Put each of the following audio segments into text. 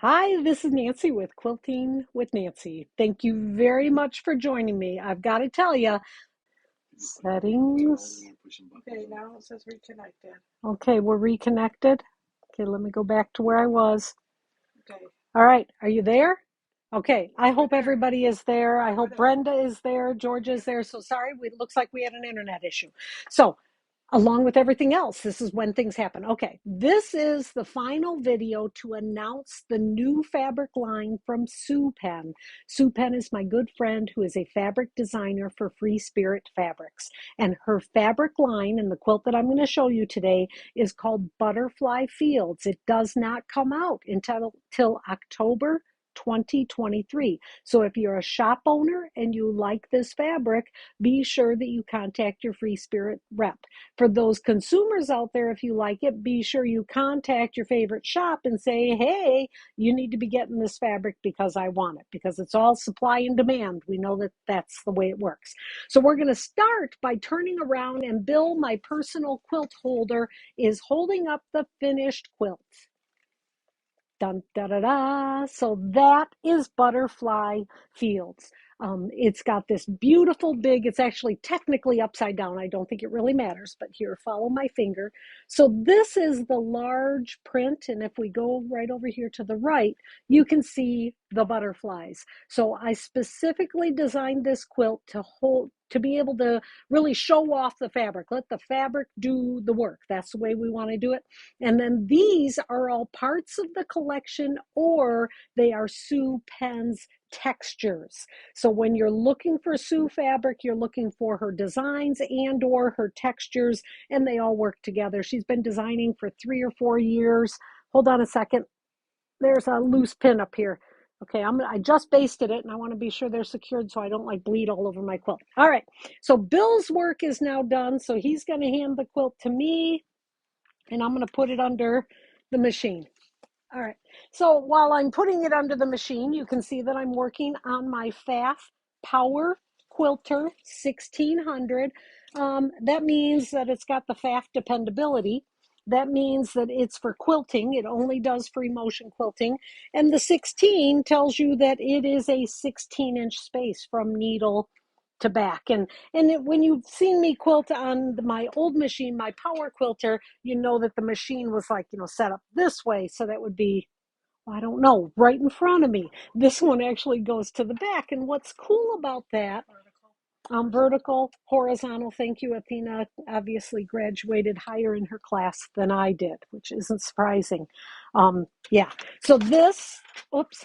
Hi, this is Nancy with Quilting with Nancy. Thank you very much for joining me. I've got to tell you, settings. Okay, now it says reconnected. Okay, we're reconnected. Okay, let me go back to where I was. Okay. All right, are you there? Okay, I hope there. everybody is there. I hope there. Brenda is there, Georgia is there. So sorry, it looks like we had an internet issue. So along with everything else, this is when things happen. Okay, this is the final video to announce the new fabric line from Sue Penn. Sue Penn is my good friend who is a fabric designer for FreeSpirit Fabrics. And her fabric line and the quilt that I'm going to show you today is called Butterfly Fields. It does not come out until October 2023. So if you're a shop owner and you like this fabric, be sure that you contact your FreeSpirit rep. For those consumers out there, if you like it, be sure you contact your favorite shop and say, hey, you need to be getting this fabric because I want it, because it's all supply and demand. We know that that's the way it works. So we're going to start by turning around, and Bill, my personal quilt holder, is holding up the finished quilt. Dun, da, da, da. So that is Butterfly Fields. It's got this beautiful big, it's actually technically upside down. I don't think it really matters, but here, follow my finger. So this is the large print. And if we go right over here to the right, you can see the butterflies. So I specifically designed this quilt to be able to really show off the fabric, let the fabric do the work. That's the way we want to do it. And then these are all parts of the collection, or they are Sue Penn's textures. So when you're looking for Sue fabric, you're looking for her designs and or her textures, and they all work together. She's been designing for 3 or 4 years. Hold on a second. There's a loose pin up here. Okay, I just basted it, and I want to be sure they're secured so I don't like bleed all over my quilt. All right, so Bill's work is now done, so he's going to hand the quilt to me, and I'm going to put it under the machine. All right, so while I'm putting it under the machine, you can see that I'm working on my FAF Power Quilter 1600. That means that it's got the FAF dependability. That means that it's for quilting. It only does free motion quilting. And the 16 tells you that it is a 16-inch space from needle to back. When you've seen me quilt on my old machine, my Power Quilter, you know that the machine was like, set up this way. So that would be, I don't know, right in front of me. This one actually goes to the back. And what's cool about that, vertical, horizontal. Thank you, Athena. Obviously graduated higher in her class than I did, which isn't surprising. Yeah, so this, oops,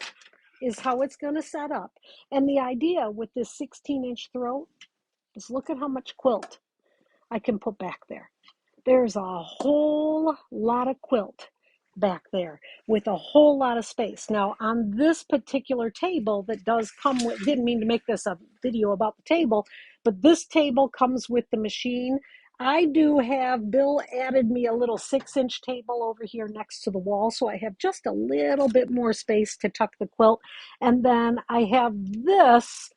is how it's going to set up. And the idea with this 16-inch throat is look at how much quilt I can put back there. There's a whole lot of quilt back there with a whole lot of space. Now on this particular table that does come with, didn't mean to make this a video about the table, but this table comes with the machine. I do have, Bill added me a little 6-inch table over here next to the wall, so I have just a little bit more space to tuck the quilt. And then I have this,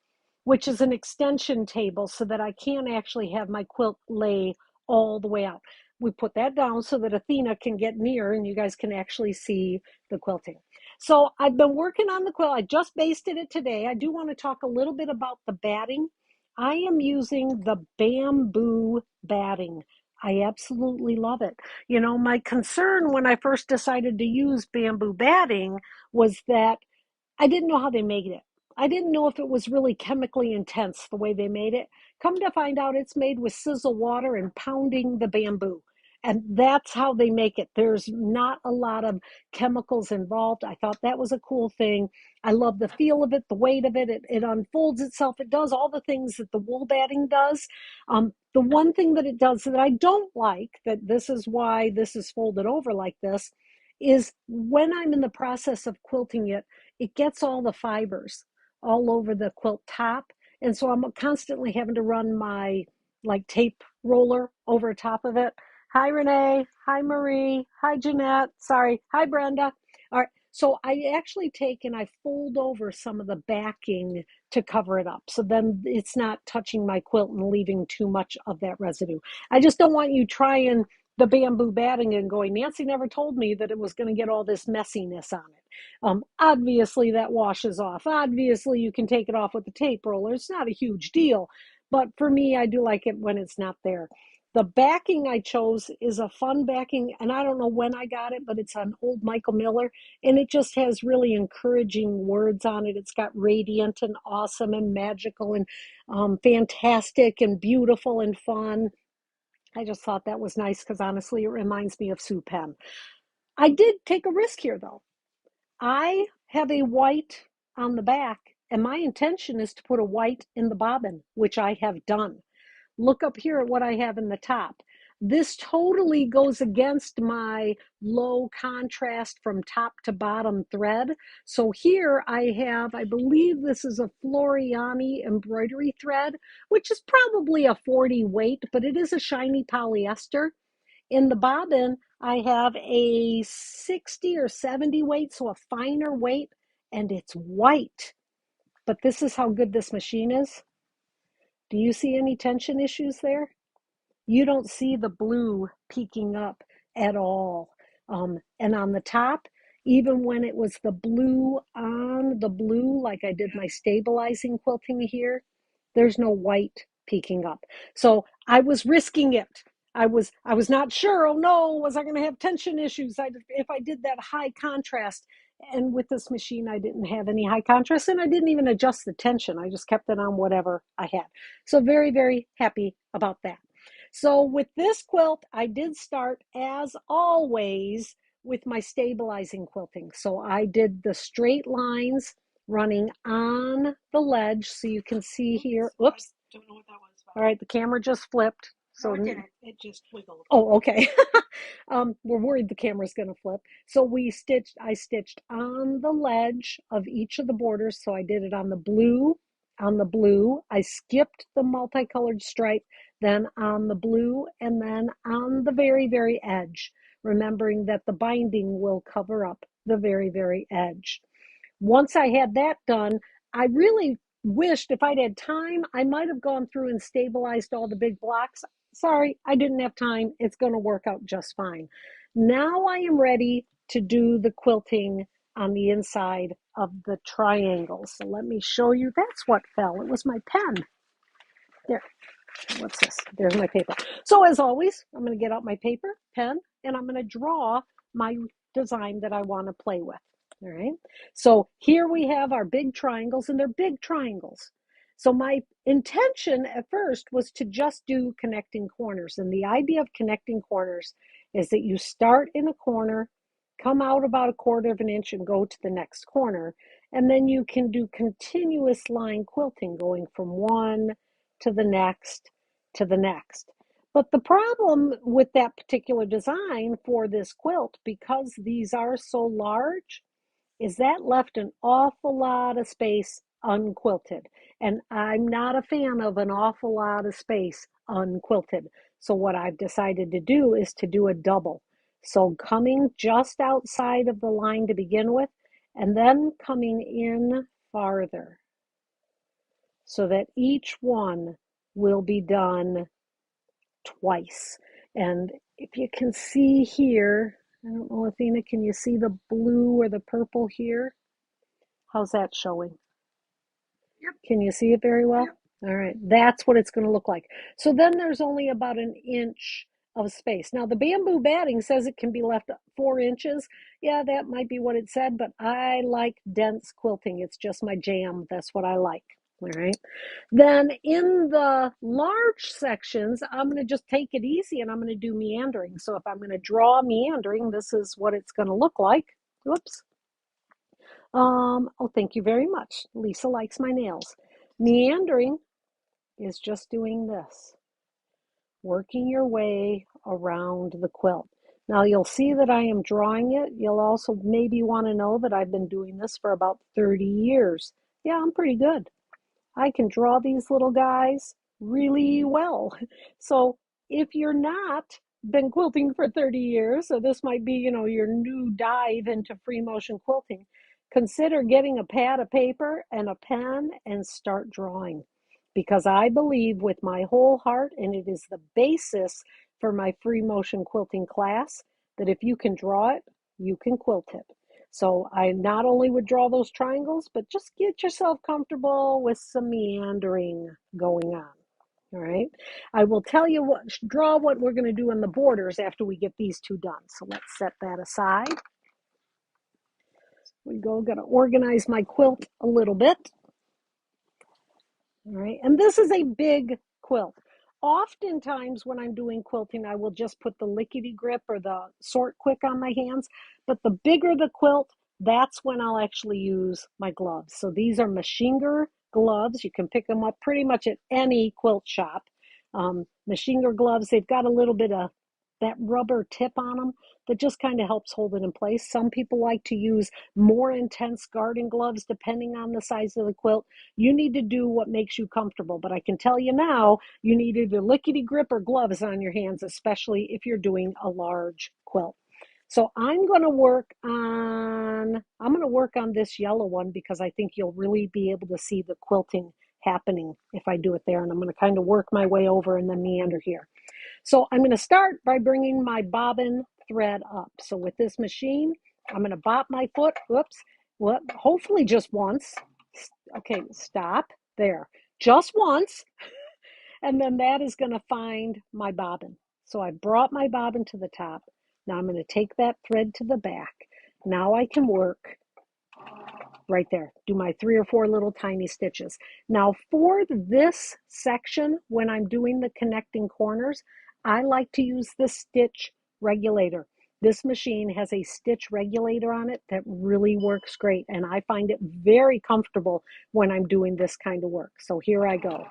which is an extension table, so that I can actually have my quilt lay all the way out. We put that down so that Athena can get near and you guys can actually see the quilting. So I've been working on the quilt. I just basted it today. I do want to talk a little bit about the batting. I am using the bamboo batting. I absolutely love it. My concern when I first decided to use bamboo batting was that I didn't know how they made it. I didn't know if it was really chemically intense the way they made it. Come to find out, it's made with sizzle water and pounding the bamboo. And that's how they make it. There's not a lot of chemicals involved. I thought that was a cool thing. I love the feel of it, the weight of it. It unfolds itself. It does all the things that the wool batting does. The one thing that it does that I don't like, that this is why this is folded over like this, is when I'm in the process of quilting it, it gets all the fibers all over the quilt top. And so I'm constantly having to run my tape roller over top of it. Hi, Renee. Hi, Marie. Hi, Jeanette. Sorry. Hi, Brenda. All right. So I actually take and I fold over some of the backing to cover it up. So then it's not touching my quilt and leaving too much of that residue. I just don't want you trying the bamboo batting and going, Nancy never told me that it was going to get all this messiness on it. Obviously, that washes off. Obviously, you can take it off with the tape roller. It's not a huge deal. But for me, I do like it when it's not there. The backing I chose is a fun backing, and I don't know when I got it, but it's an old Michael Miller, and it just has really encouraging words on it. It's got radiant and awesome and magical and fantastic and beautiful and fun. I just thought that was nice because honestly, it reminds me of Sue Penn. I did take a risk here though. I have a white on the back, and my intention is to put a white in the bobbin, which I have done. Look up here at what I have in the top. This totally goes against my low contrast from top to bottom thread. So here I have, I believe this is a Floriani embroidery thread, which is probably a 40 weight, but it is a shiny polyester. In the bobbin, I have a 60 or 70 weight, so a finer weight, and it's white. But this is how good this machine is. Do you see any tension issues there? You don't see the blue peeking up at all. And on the top, even when it was the blue on the blue, like I did my stabilizing quilting here, there's no white peeking up. So I was risking it. I was not sure. Oh no, was I going to have tension issues? If I did that high contrast. And with this machine, I didn't have any high contrast, and I didn't even adjust the tension. I just kept it on whatever I had. So very, very happy about that. So with this quilt, I did start, as always, with my stabilizing quilting. So I did the straight lines running on the ledge, so you can see here. Oops. I don't know what that was. All right, the camera just flipped. So no, it didn't. It just wiggled. Oh, okay. We're worried the camera's going to flip. So I stitched on the ledge of each of the borders. So I did it on the blue, I skipped the multicolored stripe, then on the blue, and then on the very, very edge, remembering that the binding will cover up the very, very edge. Once I had that done, I really wished if I'd had time, I might have gone through and stabilized all the big blocks. Sorry, I didn't have time. It's going to work out just fine. Now I am ready to do the quilting on the inside of the triangles. So let me show you. That's what fell. It was my pen. There. What's this? There's my paper. So as always, I'm going to get out my paper, pen, and I'm going to draw my design that I want to play with. All right. So here we have our big triangles, and they're big triangles. So my intention at first was to just do connecting corners. And the idea of connecting corners is that you start in a corner, come out about 1/4 of an inch and go to the next corner. And then you can do continuous line quilting going from one to the next to the next. But the problem with that particular design for this quilt, because these are so large, is that left an awful lot of space unquilted. And I'm not a fan of an awful lot of space unquilted. So what I've decided to do is to do a double. So coming just outside of the line to begin with, and then coming in farther, so that each one will be done twice. And if you can see here, I don't know, Athena, can you see the blue or the purple here? How's that showing? Yep. Can you see it very well? Yep. All right, that's what it's going to look like. So then there's only about 1 inch of space. Now the bamboo batting says it can be left 4 inches. Yeah, that might be what it said, but I like dense quilting. It's just my jam. That's what I like. All right. Then in the large sections, I'm going to just take it easy and I'm going to do meandering. So if I'm going to draw meandering, this is what it's going to look like. Whoops. Oh, thank you very much. Lisa likes my nails. Meandering is just doing this, working your way around the quilt. Now you'll see that I am drawing it. You'll also maybe want to know that I've been doing this for about 30 years. Yeah, I'm pretty good. I can draw these little guys really well. So if you're not been quilting for 30 years, so this might be, your new dive into free motion quilting, consider getting a pad of paper and a pen and start drawing. Because I believe with my whole heart, and it is the basis for my free motion quilting class that if you can draw it, you can quilt it. So I not only would draw those triangles, but just get yourself comfortable with some meandering going on. All right. I will tell you draw what we're going to do in the borders after we get these two done. So let's set that aside. We go, got to organize my quilt a little bit. All right, and this is a big quilt. Oftentimes when I'm doing quilting, I will just put the lickety grip or the sort quick on my hands, but the bigger the quilt, that's when I'll actually use my gloves. So these are Machinger gloves. You can pick them up pretty much at any quilt shop. Machinger gloves, they've got a little bit of that rubber tip on them that just kind of helps hold it in place. Some people like to use more intense garden gloves depending on the size of the quilt. You need to do what makes you comfortable, but I can tell you now, you need either lickety grip or gloves on your hands, especially if you're doing a large quilt. So I'm going to work on this yellow one because I think you'll really be able to see the quilting happening if I do it there, and I'm going to kind of work my way over and then meander here. So I'm going to start by bringing my bobbin thread up. So with this machine, I'm going to bop my foot, hopefully just once. Okay, stop there, just once, and then that is going to find my bobbin. So I brought my bobbin to the top. Now I'm going to take that thread to the back. Now I can work right there, do my 3 or 4 little tiny stitches. Now for this section, when I'm doing the connecting corners, I like to use the stitch regulator. This machine has a stitch regulator on it that really works great, and I find it very comfortable when I'm doing this kind of work. So here I go.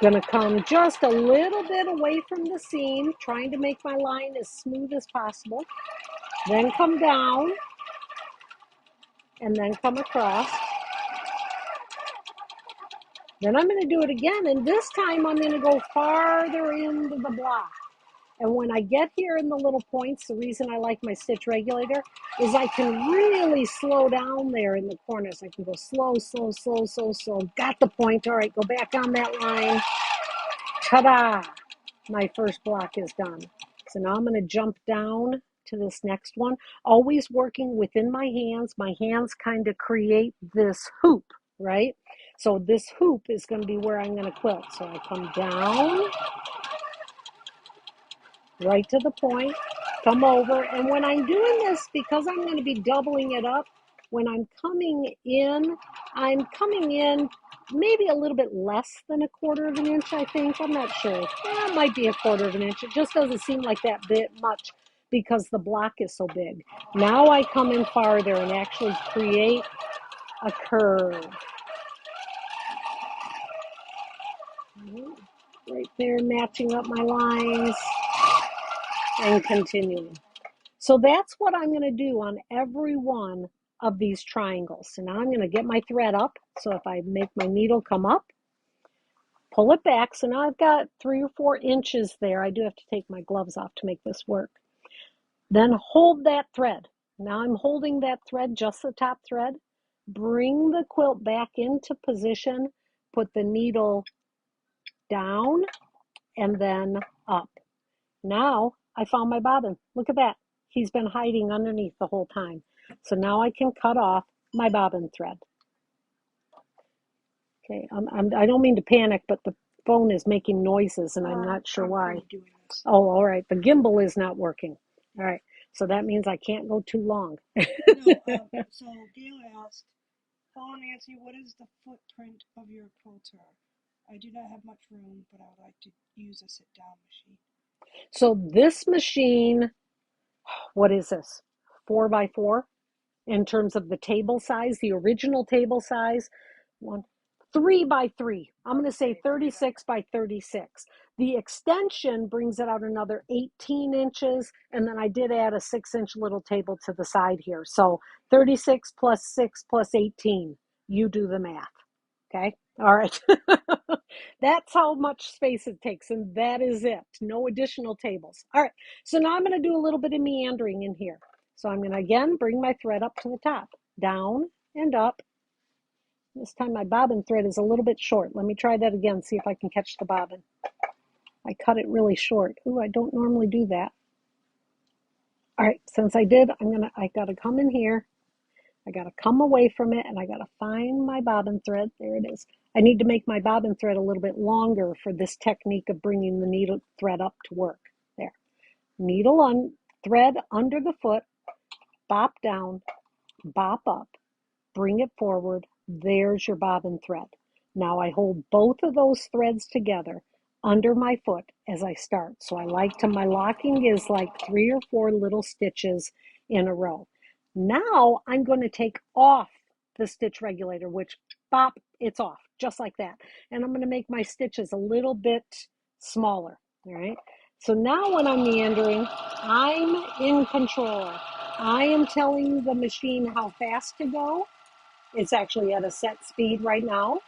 Gonna come just a little bit away from the seam, trying to make my line as smooth as possible. Then come down, and then come across. Then I'm going to do it again, and this time I'm going to go farther into the block. And when I get here in the little points, the reason I like my stitch regulator is I can really slow down there in the corners. I can go slow, slow, slow, slow, slow. Got the point. All right, go back on that line. Ta-da! My first block is done. So now I'm going to jump down to this next one, always working within my hands. My hands kind of create this hoop, right? So this hoop is going to be where I'm going to quilt. So I come down, right to the point, come over, and when I'm doing this, because I'm going to be doubling it up, when I'm coming in maybe a little bit less than 1/4 of an inch, I think. I'm not sure. It might be 1/4 of an inch. It just doesn't seem like that bit much because the block is so big. Now I come in farther and actually create a curve. Right there, matching up my lines and continuing. So that's what I'm going to do on every one of these triangles. So now I'm going to get my thread up. So if I make my needle come up, pull it back. So now I've got 3 or 4 inches there. I do have to take my gloves off to make this work. Then hold that thread. Now I'm holding that thread, just the top thread. Bring the quilt back into position. Put the needle down and then up. Now I found my bobbin. Look at that. He's been hiding underneath the whole time. So now I can cut off my bobbin thread. Okay, I don't mean to panic, but the phone is making noises and I'm not sure why. Oh, all right. The gimbal is not working. All right. So that means I can't go too long. So Gail asked, "Hello Nancy, what is the footprint of your quilter? I do not have much room, but I would like to use a sit-down machine." So this machine, what is this? 4x4 in terms of the table size, the original table size. 3x3. I'm going to say 36 by 36. The extension brings it out another 18 inches, and then I did add a 6-inch little table to the side here. So 36 plus 6 plus 18. You do the math. Okay? All right. That's how much space it takes, and that is it. No additional tables. All right. So now I'm going to do a little bit of meandering in here. So I'm going to, again, bring my thread up to the top, down and up. This time my bobbin thread is a little bit short. Let me try that again, see if I can catch the bobbin. I cut it really short. Ooh, I don't normally do that. All right, since I did, I gotta come in here. I gotta come away from it and I gotta find my bobbin thread. There it is. I need to make my bobbin thread a little bit longer for this technique of bringing the needle thread up to work. There. Needle on, thread under the foot, bop down, bop up, bring it forward. There's your bobbin thread. Now I hold both of those threads together under my foot as I start. So my locking is like 3 or 4 little stitches in a row. Now I'm going to take off the stitch regulator, which bop, it's off, just like that. And I'm going to make my stitches a little bit smaller, all right? So now when I'm meandering, I'm in control. I am telling the machine how fast to go. It's actually at a set speed right now.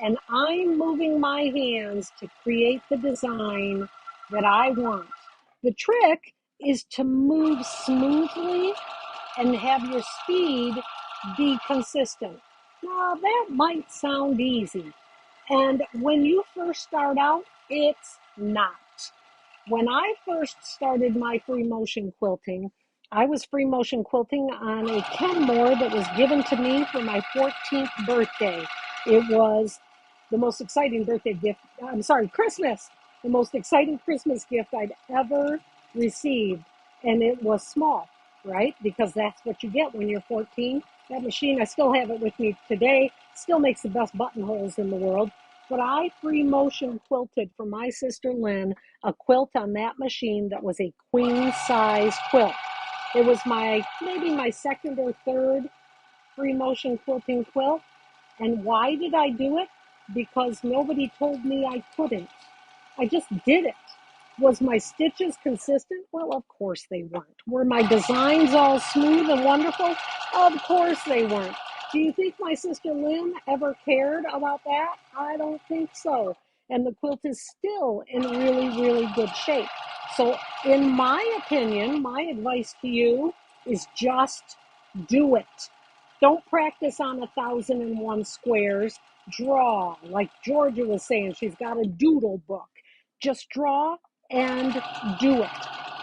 And I'm moving my hands to create the design that I want. The trick is to move smoothly and have your speed be consistent. Now, that might sound easy. And when you first start out, it's not. When I first started my free motion quilting, I was free motion quilting on a Kenmore that was given to me for my 14th birthday. It was the most exciting Christmas, the most exciting Christmas gift I'd ever received. And it was small, right? Because that's what you get when you're 14. That machine, I still have it with me today, still makes the best buttonholes in the world. But I free motion quilted for my sister Lynn a quilt on that machine that was a queen size quilt. It was maybe my second or third free motion quilting quilt. And why did I do it? Because nobody told me I couldn't. I just did it. Was my stitches consistent? Well, of course they weren't. Were my designs all smooth and wonderful? Of course they weren't. Do you think my sister Lynn ever cared about that? I don't think so. And the quilt is still in really, really good shape. So in my opinion, my advice to you is just do it. Don't practice on 1,001 squares. Draw, like Georgia was saying, she's got a doodle book. Just draw and do it.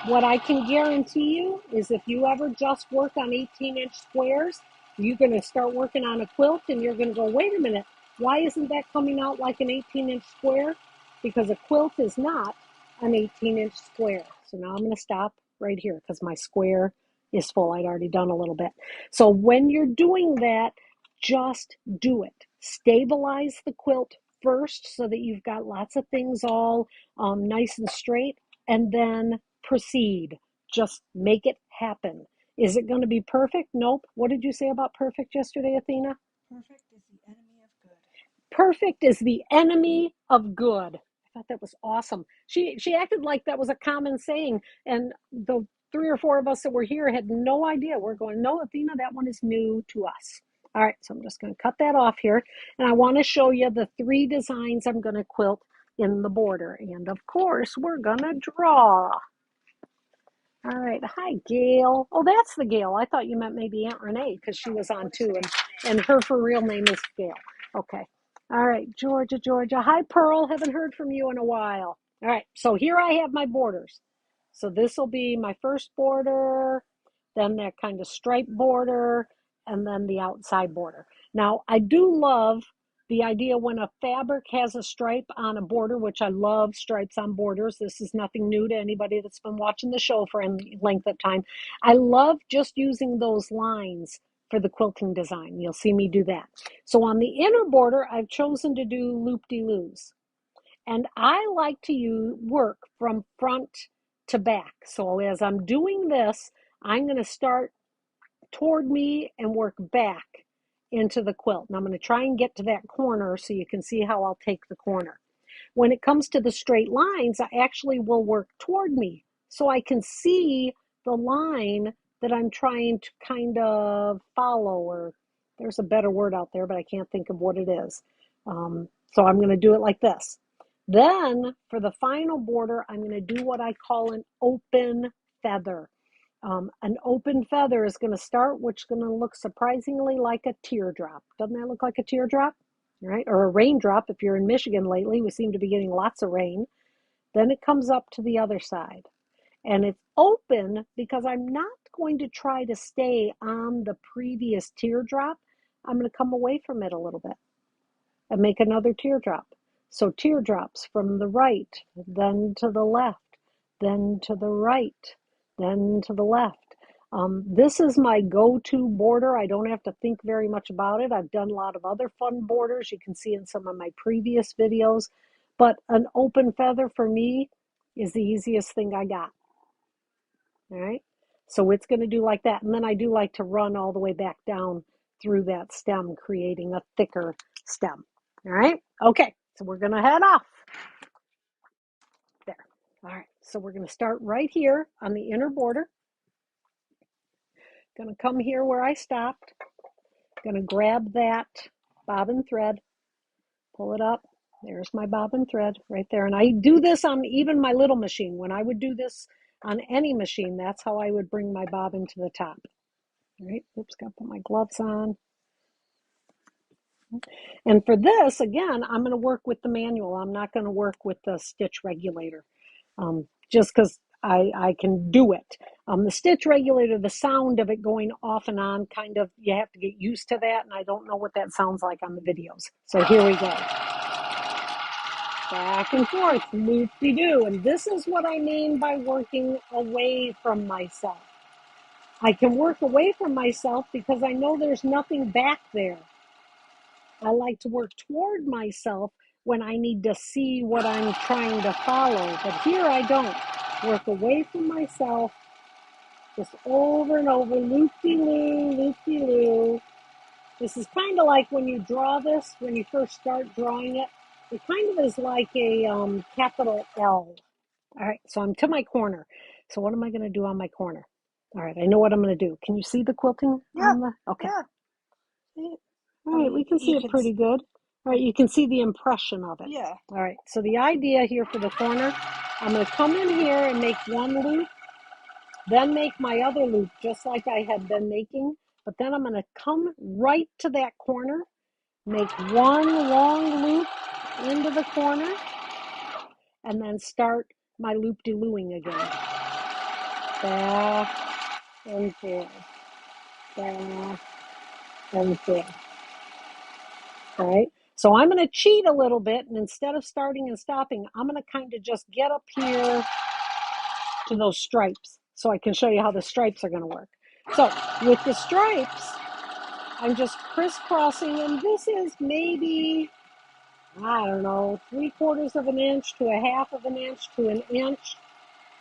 What I can guarantee you is if you ever just work on 18-inch squares, you're going to start working on a quilt and you're going to go, wait a minute, why isn't that coming out like an 18-inch square? Because a quilt is not an 18-inch square. So now I'm going to stop right here because my square is full. I'd already done a little bit. So when you're doing that, just do it. Stabilize the quilt first so that you've got lots of things all nice and straight, and then proceed. Just make it happen. Is it going to be perfect? Nope. What did you say about perfect yesterday, Athena? Perfect is the enemy of good. Perfect is the enemy of good. I thought that was awesome. She acted like that was a common saying, and the 3 or 4 of us that were here had no idea. We're going, no, Athena, that one is new to us. All right, so I'm just going to cut that off here, and I want to show you the 3 designs I'm going to quilt in the border. And of course, we're going to draw. All right, hi, Gail. Oh, that's the Gail. I thought you meant maybe Aunt Renee because she was on too, and her for real name is Gail. Okay. All right, Georgia. Hi, Pearl. Haven't heard from you in a while. All right, so here I have my borders. So this will be my first border, then that kind of stripe border, and then the outside border. Now, I do love the idea when a fabric has a stripe on a border, which I love stripes on borders. This is nothing new to anybody that's been watching the show for any length of time. I love just using those lines for the quilting design. You'll see me do that. So on the inner border, I've chosen to do loop-de-loos. And I like to work from front to back. So as I'm doing this, I'm going to start toward me and work back into the quilt. And I'm going to try and get to that corner so you can see how I'll take the corner. When it comes to the straight lines, I actually will work toward me so I can see the line that I'm trying to kind of follow, or there's a better word out there, but I can't think of what it is. So I'm going to do it like this. Then for the final border, I'm going to do what I call an open feather. An open feather is going to start, which is going to look surprisingly like a teardrop. Doesn't that look like a teardrop? Right? Or a raindrop if you're in Michigan lately. We seem to be getting lots of rain. Then it comes up to the other side. And it's open because I'm not going to try to stay on the previous teardrop. I'm going to come away from it a little bit and make another teardrop. So teardrops from the right, then to the left, then to the right, then to the left. This is my go-to border. I don't have to think very much about it. I've done a lot of other fun borders. You can see in some of my previous videos. But an open feather for me is the easiest thing I got. All right. So it's going to do like that. And then I do like to run all the way back down through that stem, creating a thicker stem. All right. Okay. So we're going to head off. There. All right. So we're going to start right here on the inner border. Going to come here where I stopped. Going to grab that bobbin thread, pull it up. There's my bobbin thread right there. And I do this on even my little machine. When I would do this on any machine, that's how I would bring my bobbin to the top. All right, oops, got to put my gloves on. And for this, again, I'm going to work with the manual. I'm not going to work with the stitch regulator, just because I can do it. The stitch regulator, the sound of it going off and on, kind of, you have to get used to that, and I don't know what that sounds like on the videos. So here we go. Back and forth, loop-de-doo. And this is what I mean by working away from myself. I can work away from myself because I know there's nothing back there. I like to work toward myself when I need to see what I'm trying to follow. But here I don't. Work away from myself, just over and over, loop-de-loo, loop-de-loo. This is kind of like when you draw this, when you first start drawing it, it kind of is like a capital L. All right, so I'm to my corner. So what am I going to do on my corner? All right, I know what I'm going to do. Can you see the quilting? Yeah. Okay. Yeah. All right, we can see it pretty good. All right, you can see the impression of it. Yeah. All right, so the idea here for the corner, I'm going to come in here and make one loop, then make my other loop just like I had been making, but then I'm going to come right to that corner, make one long loop into the corner, and then start my loop-de-looing again. Back and forth, back and forth. All right, so I'm going to cheat a little bit, and instead of starting and stopping, I'm going to kind of just get up here to those stripes so I can show you how the stripes are going to work. So with the stripes, I'm just crisscrossing, and this is maybe, I don't know, 3/4 of an inch to 1/2 of an inch to an inch,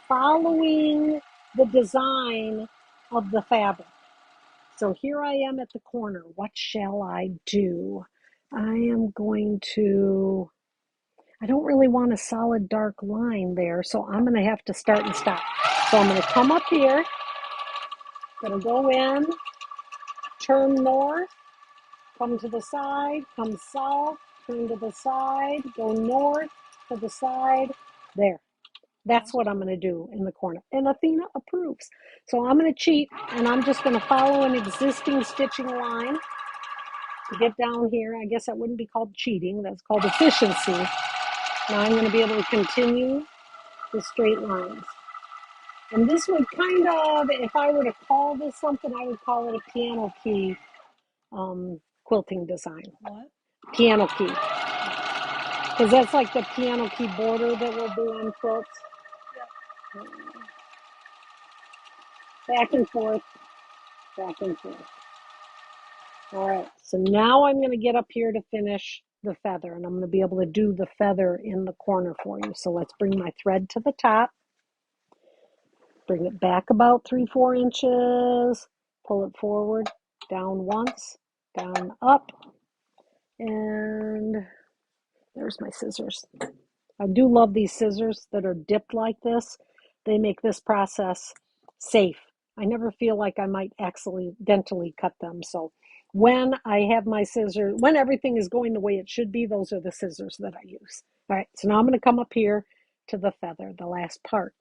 following the design of the fabric. So here I am at the corner. What shall I do? I am going to, I don't really want a solid dark line there, so I'm going to have to start and stop. So I'm going to come up here, going to go in, turn north, come to the side, come south, turn to the side, go north, to the side, there. That's what I'm going to do in the corner. And Athena approves. So I'm going to cheat, and I'm just going to follow an existing stitching line to get down here. I guess that wouldn't be called cheating. That's called efficiency. Now I'm going to be able to continue the straight lines. And this would kind of, if I were to call this something, I would call it a piano key quilting design. What? Piano key. Because that's like the piano key border that we'll do on quilts. Yeah. Back and forth, back and forth. All right, so now I'm going to get up here to finish the feather, and I'm going to be able to do the feather in the corner for you. So let's bring my thread to the top, bring it back about 3-4 inches, pull it forward, down once, down, up, and there's my scissors. I do love these scissors that are dipped like this. They make this process safe. I never feel like I might accidentally cut them. So when I have my scissors, when everything is going the way it should be, those are the scissors that I use. All right, so now I'm going to come up here to the feather, the last part.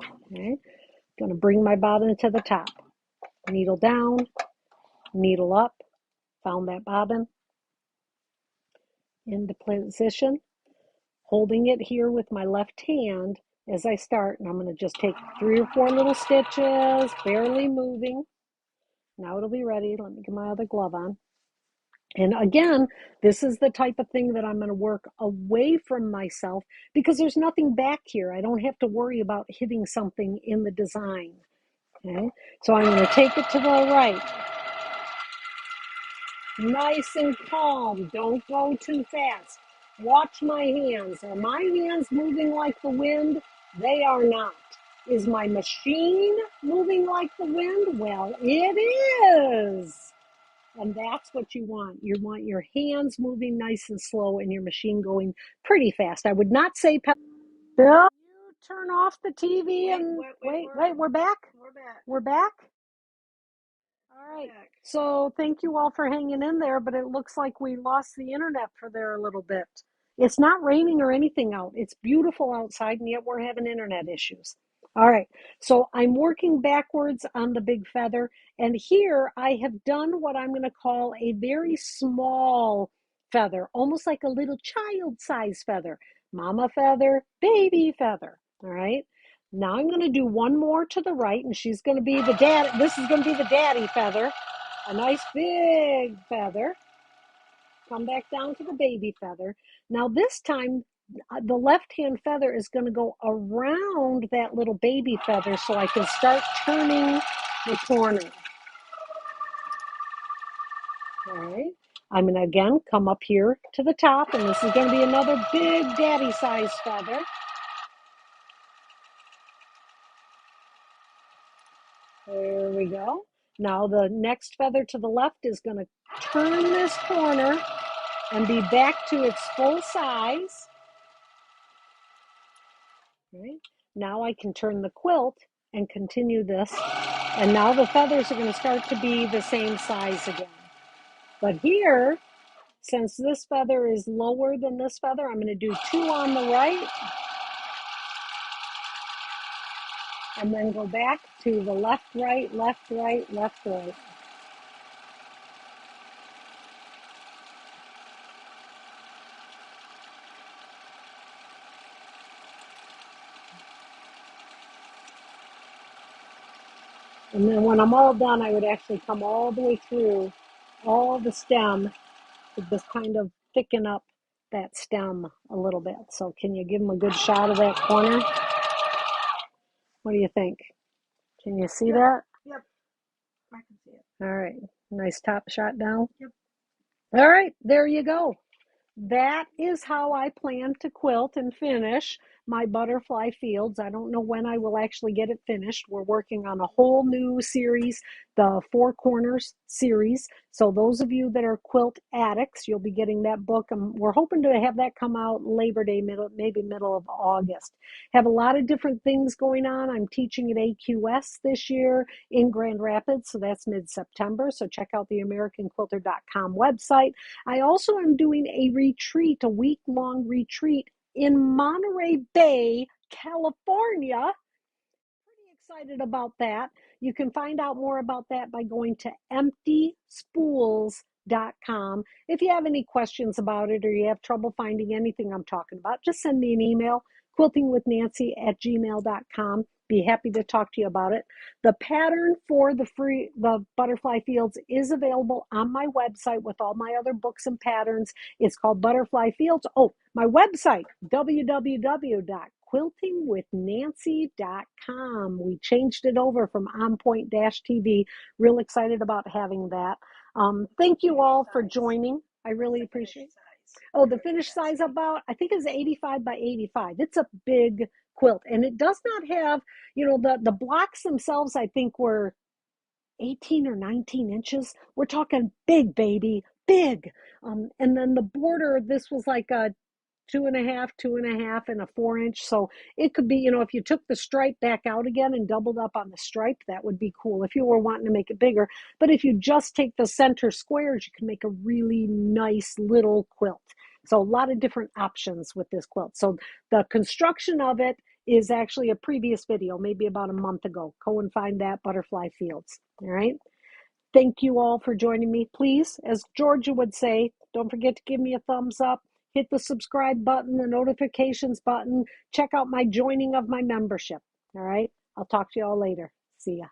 Okay, going to bring my bobbin to the top. Needle down, needle up, found that bobbin, into position. holding it here with my left hand as I start, and I'm going to just take 3 or 4 little stitches, barely moving. Now it'll be ready. Let me get my other glove on. And again, this is the type of thing that I'm going to work away from myself because there's nothing back here. I don't have to worry about hitting something in the design. Okay, so I'm going to take it to the right. Nice and calm. Don't go too fast. Watch my hands. Are my hands moving like the wind? They are not. Is my machine moving like the wind? Well, it is. And that's what you want. You want your hands moving nice and slow and your machine going pretty fast. I would not say, Bill, you turn off the TV and wait, we're back? We're back. We're back? All right. So thank you all for hanging in there, but it looks like we lost the internet for there a little bit. It's not raining or anything out. It's beautiful outside, and yet we're having internet issues. All right. So I'm working backwards on the big feather, and here I have done what I'm going to call a very small feather, almost like a little child-size feather. Mama feather, baby feather. All right. Now I'm going to do one more to the right, and she's going to be the dad. This is going to be the daddy feather, a nice big feather. Come back down to the baby feather. Now this time, the left-hand feather is going to go around that little baby feather so I can start turning the corner. All right. I'm going to again come up here to the top, and this is going to be another big daddy-sized feather. There we go. Now the next feather to the left is going to turn this corner and be back to its full size. Right. Now I can turn the quilt and continue this. And now the feathers are going to start to be the same size again. But here, since this feather is lower than this feather, I'm going to do 2 on the right. And then go back to the left, right, left, right, left, right. And then when I'm all done, I would actually come all the way through all the stem to just kind of thicken up that stem a little bit. So can you give them a good shot of that corner? What do you think? Can you see that? Yep, I can see it. All right, nice top shot down. Yep. All right, there you go. That is how I plan to quilt and finish my butterfly fields. I don't know when I will actually get it finished. We're working on a whole new series, the Four Corners series. So those of you that are quilt addicts, you'll be getting that book, and we're hoping to have that come out Labor Day, maybe middle of August. Have a lot of different things going on. I'm teaching at AQS this year in Grand Rapids, so that's mid-September. So check out the AmericanQuilter.com website. I also am doing a retreat, a week-long retreat in Monterey Bay, California. Pretty excited about that. You can find out more about that by going to emptyspools.com. If you have any questions about it or you have trouble finding anything I'm talking about, just send me an email, quiltingwithnancy@gmail.com. Be happy to talk to you about it. The pattern for the butterfly fields is available on my website with all my other books and patterns. It's called Butterfly Fields. Oh, my website, www.quiltingwithnancy.com. We changed it over from OnPoint-TV. Real excited about having that. Thank you all for joining. I really appreciate it. Oh, the finished size about, I think, is 85 by 85. It's a big quilt, and it does not have, the blocks themselves, I think, were 18 or 19 inches. We're talking big, baby, big. And then the border, this was like a 2.5, and a 4-inch. So it could be, if you took the stripe back out again and doubled up on the stripe, that would be cool if you were wanting to make it bigger. But if you just take the center squares, you can make a really nice little quilt. So a lot of different options with this quilt. So the construction of it is actually a previous video, maybe about a month ago. Go and find that, Butterfly Fields. All right. Thank you all for joining me. Please, as Georgia would say, don't forget to give me a thumbs up. hit the subscribe button, the notifications button. Check out my joining of my membership. All right. I'll talk to you all later. See ya.